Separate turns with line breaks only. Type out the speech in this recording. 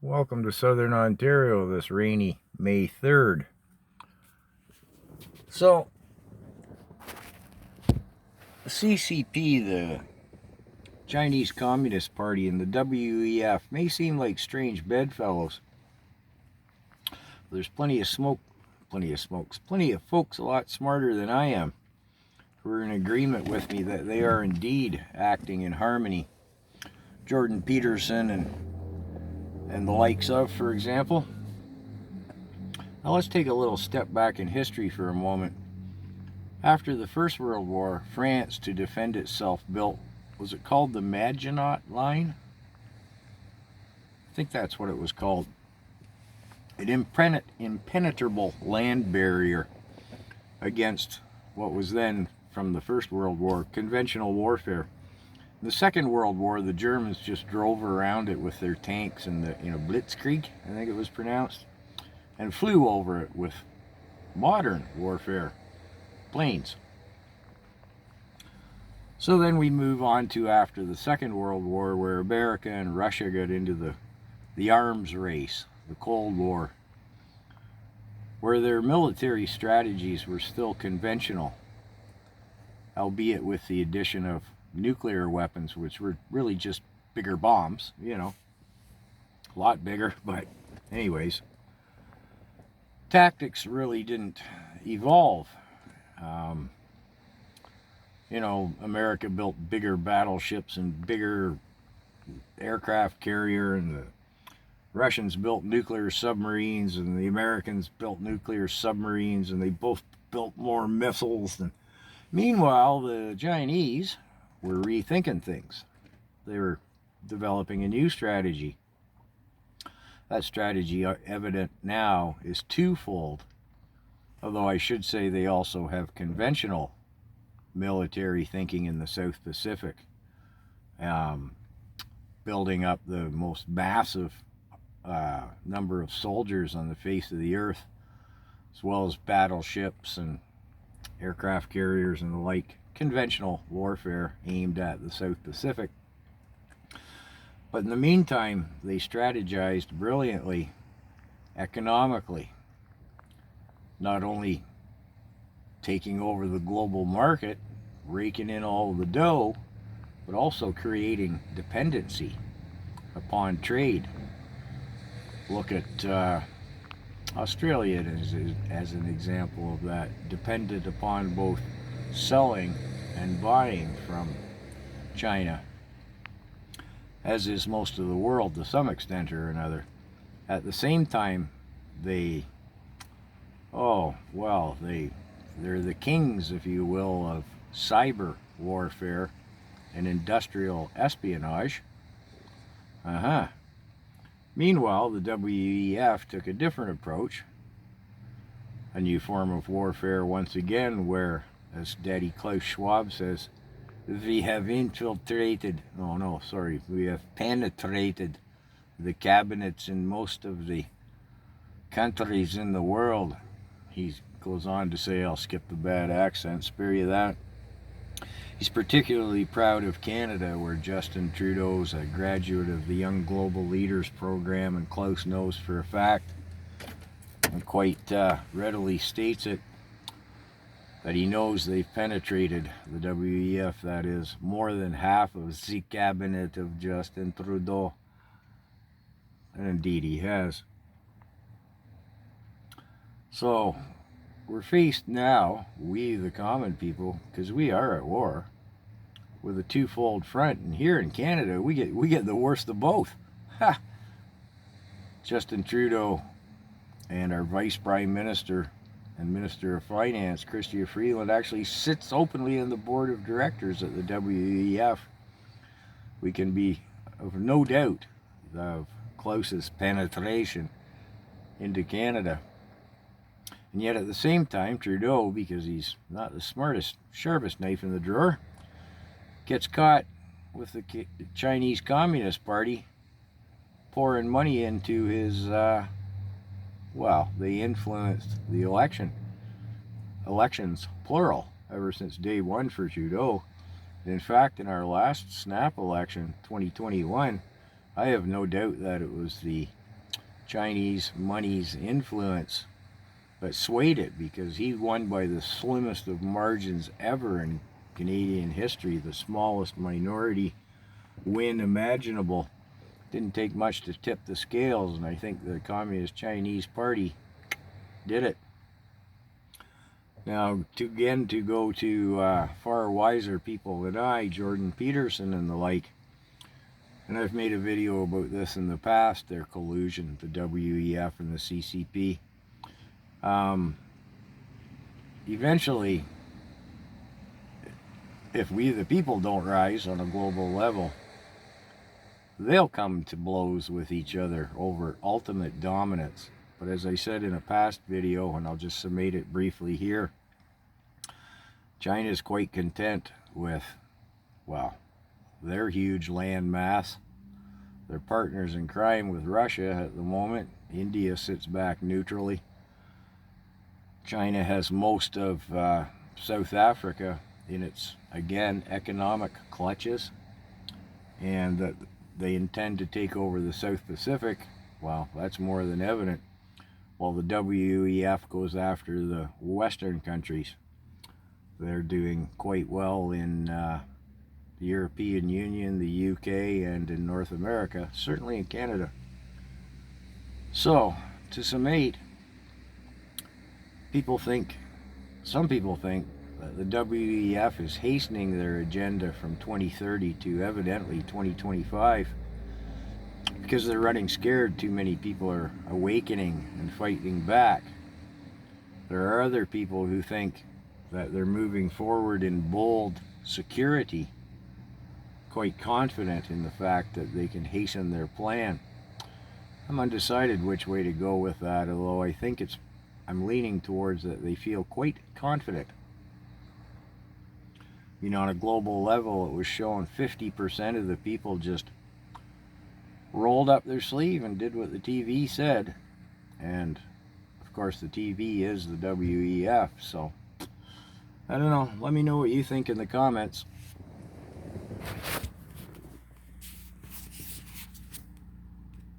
Welcome to Southern Ontario this rainy May 3rd. So, the CCP, the Chinese Communist Party, and the WEF may seem like strange bedfellows. There's plenty of folks a lot smarter than I am who are in agreement with me that they are indeed acting in harmony. Jordan Peterson and the likes of, for example. Now let's take a little step back in history for a moment. After the First World War, France, to defend itself, built, was it called the Maginot Line? I think that's what it was called. An impenetrable land barrier against what was then, from the First World War, conventional warfare. In the Second World War, the Germans just drove around it with their tanks and the Blitzkrieg, I think it was pronounced, and flew over it with modern warfare, planes. So then we move on to after the Second World War, where America and Russia got into the arms race, the Cold War, where their military strategies were still conventional, albeit with the addition of nuclear weapons, which were really just bigger bombs, a lot bigger, but anyways, tactics really didn't evolve. America built bigger battleships and bigger aircraft carrier, and the Russians built nuclear submarines, and the Americans built nuclear submarines, and they both built more missiles. And meanwhile, the Chinese were rethinking things. They were developing a new strategy. That strategy, evident now, is twofold, although I should say they also have conventional military thinking in the South Pacific, building up the most massive number of soldiers on the face of the earth, as well as battleships and aircraft carriers and the like, conventional warfare aimed at the South Pacific. But in the meantime, they strategized brilliantly economically, not only taking over the global market, raking in all of the dough, but also creating dependency upon trade. Look at Australia as an example of that, dependent upon both selling and buying from China, as is most of the world to some extent or another. At the same time, they're the kings, if you will, of cyber warfare and industrial espionage. Meanwhile, the WEF took a different approach, a new form of warfare once again, where, as Daddy Klaus Schwab says, we have penetrated the cabinets in most of the countries in the world. He goes on to say, I'll skip the bad accent, spare you that. He's particularly proud of Canada, where Justin Trudeau's a graduate of the Young Global Leaders program, and Klaus knows for a fact, and quite readily states it, that he knows they've penetrated, the WEF, that is, more than half of the cabinet of Justin Trudeau. And indeed he has. So, we're faced now, we the common people, because we are at war, with a twofold front. And here in Canada, we get the worst of both. Ha! Justin Trudeau and our Vice Prime Minister and Minister of Finance, Chrystia Freeland, actually sits openly on the board of directors at the WEF. We can be of no doubt of Klaus's penetration into Canada. And yet at the same time, Trudeau, because he's not the smartest, sharpest knife in the drawer, gets caught with the Chinese Communist Party pouring money into his, they influenced the elections, plural, ever since day one for Trudeau. In fact, in our last snap election, 2021, I have no doubt that it was the Chinese money's influence, but swayed it because he won by the slimmest of margins ever in Canadian history, the smallest minority win imaginable. Didn't take much to tip the scales, and I think the Communist Chinese Party did it. Now, to go to far wiser people than I, Jordan Peterson and the like, and I've made a video about this in the past, their collusion, the WEF and the CCP. Eventually, if we the people don't rise on a global level, they'll come to blows with each other over ultimate dominance. But as I said in a past video, and I'll just summate it briefly here, China is quite content with, well, their huge land mass. They're partners in crime with Russia at the moment. India sits back neutrally. China has most of South Africa in its, again, economic clutches, and that they intend to take over the South Pacific. Well, that's more than evident. While the WEF goes after the Western countries, they're doing quite well in the European Union, the UK, and in North America, certainly in Canada. So, to summate, some people think that the WEF is hastening their agenda from 2030 to evidently 2025 because they're running scared too many people are awakening and fighting back. There are other people who think that they're moving forward in bold security, quite confident in the fact that they can hasten their plan. I'm undecided which way to go with that, although I think I'm leaning towards that they feel quite confident. You know, on a global level, it was shown 50% of the people just rolled up their sleeve and did what the TV said. And, of course, the TV is the WEF, so I don't know. Let me know what you think in the comments.